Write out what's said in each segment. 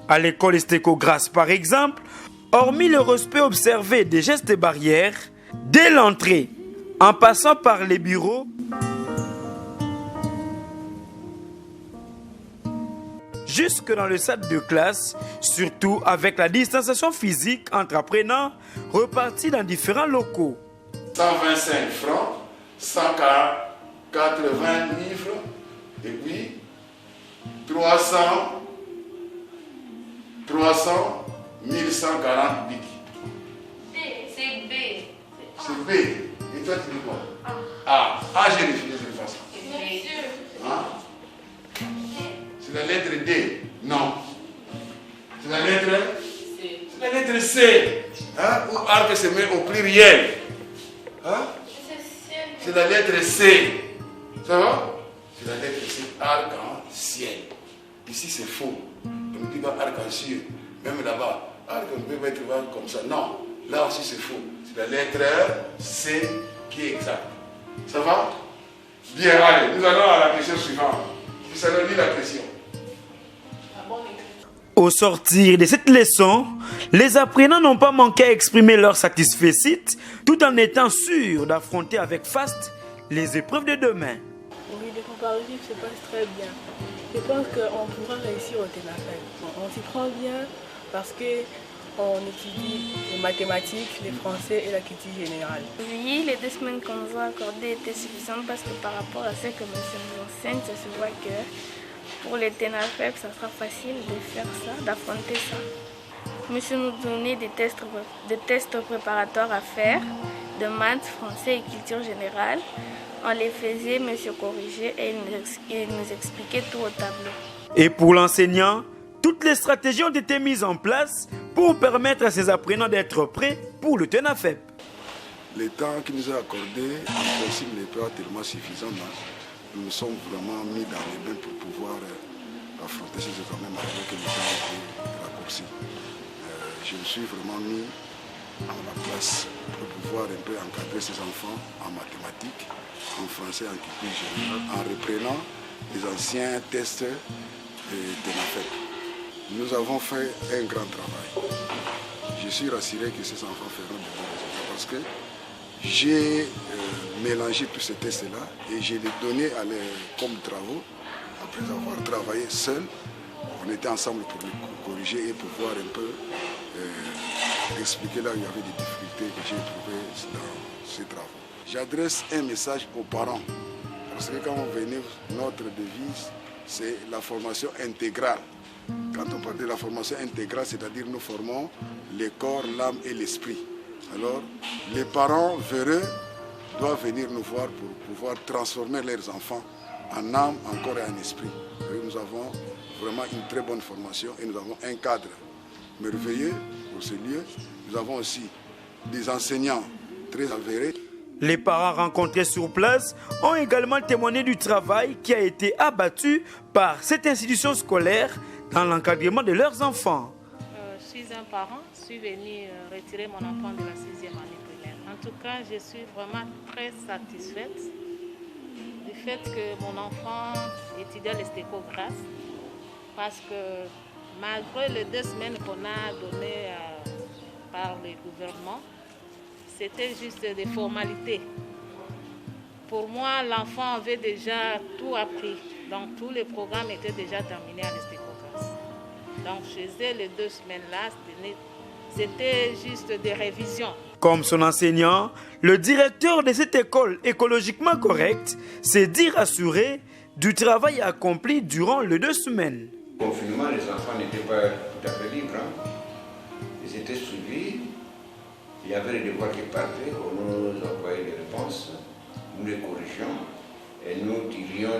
À l'école Estéco-Grâce, par exemple, hormis le respect observé des gestes barrières, dès l'entrée, en passant par les bureaux, jusque dans le salle de classe, surtout avec la distanciation physique entre apprenants repartis dans différents locaux. 125 francs, 180 livres, et puis 300, 1140 bics. C'est B. C'est B. Et toi, tu dis quoi? A. A, j'ai réfléchi de toute façon. Hein? C'est la lettre D. Non. C'est la lettre C. C'est la lettre C. Hein? Où arc se met au pluriel. Hein? C'est la lettre C. Ça va? C'est la lettre C. Arc-en-ciel. Ici, c'est faux. On ne dit pas arc-en-ciel. Même là-bas, arc, on peut mettre comme ça. Non. Là aussi, c'est faux. C'est la lettre C qui est exacte. Ça va? Bien, allez, nous allons à la question suivante. Vous allez lire la question. Au sortir de cette leçon, les apprenants n'ont pas manqué à exprimer leur satisfecit tout en étant sûrs d'affronter avec faste les épreuves de demain. Oui, les comparatifs se passent très bien. Je pense qu'on pourra réussir au TENAFEP. On s'y prend bien parce qu'on étudie les mathématiques, les français et la culture générale. Oui, les 2 semaines qu'on nous a accordées étaient suffisantes parce que par rapport à ce que monsieur nous enseigne, ça se voit que pour les TENAFEP, ça sera facile de faire ça, d'affronter ça. Monsieur nous donnait des tests préparatoires à faire, de maths, français et culture générale. On les faisait, monsieur corrigeait et il nous expliquait tout au tableau. Et pour l'enseignant, toutes les stratégies ont été mises en place pour permettre à ses apprenants d'être prêts pour le TENAFEP. Le temps qu'il nous a accordé, en principe, n'est pas tellement suffisant. Nous nous sommes vraiment mis dans les bains pour pouvoir affronter ces examens malgré que le temps a été raccourci. Je me suis vraiment mis à ma place pour pouvoir un peu encadrer ces enfants en mathématiques, en français, en culture générale, en reprenant les anciens tests de TENAFEP. Nous avons fait un grand travail. Je suis rassuré que ces enfants feront de bons résultats parce que j'ai mélangé tous ces tests-là et je les donné comme travaux. Après avoir travaillé seul, on était ensemble pour les corriger et pouvoir un peu expliquer là où il y avait des difficultés que j'ai trouvées dans ces travaux. J'adresse un message aux parents parce que quand on venait, notre devise, c'est la formation intégrale. Quand on parle de la formation intégrale, c'est-à-dire nous formons le corps, l'âme et l'esprit. Alors, les parents véreux doivent venir nous voir pour pouvoir transformer leurs enfants en âme, en corps et en esprit. Et nous avons vraiment une très bonne formation et nous avons un cadre merveilleux pour ce lieu. Nous avons aussi des enseignants très avérés. Les parents rencontrés sur place ont également témoigné du travail qui a été abattu par cette institution scolaire dans l'encadrement de leurs enfants. Je suis un parent, je suis venu retirer mon enfant de la 6e année primaire. En tout cas, je suis vraiment très satisfaite du fait que mon enfant étudie à l'Estéco-Grâce parce que malgré les 2 semaines qu'on a données par le gouvernement, c'était juste des formalités. Pour moi, l'enfant avait déjà tout appris. Donc, tous les programmes étaient déjà terminés à l'Estéco-Grâce. Donc, chez eux, les 2 semaines-là, c'était juste des révisions. Comme son enseignant, le directeur de cette école écologiquement correcte s'est dit rassuré du travail accompli durant les 2 semaines. Au confinement, les enfants n'étaient pas tout à fait libres. Ils étaient suivis. Il y avait les devoirs qui partaient, on nous envoyait les réponses, nous les corrigions et nous tirions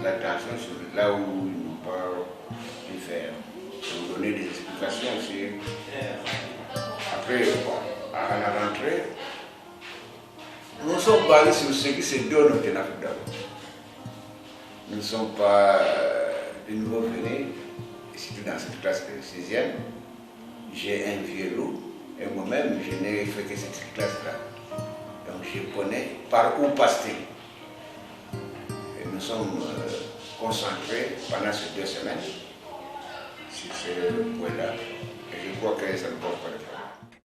l'attention sur là où ils n'ont pas pu faire. On donnait des explications aussi. Après, à la rentrée, nous sommes basés sur ce qui se donne au TENAFEP d'abord. Nous ne sommes pas de nouveaux venus, surtout dans cette classe de 6e. J'ai un vieux loup. Et moi-même, je n'ai fait que cette classe-là. Donc je connais par où passe-t-il. Et nous sommes concentrés pendant ces 2 semaines sur ce point-là. Et je crois que ça ne porte pas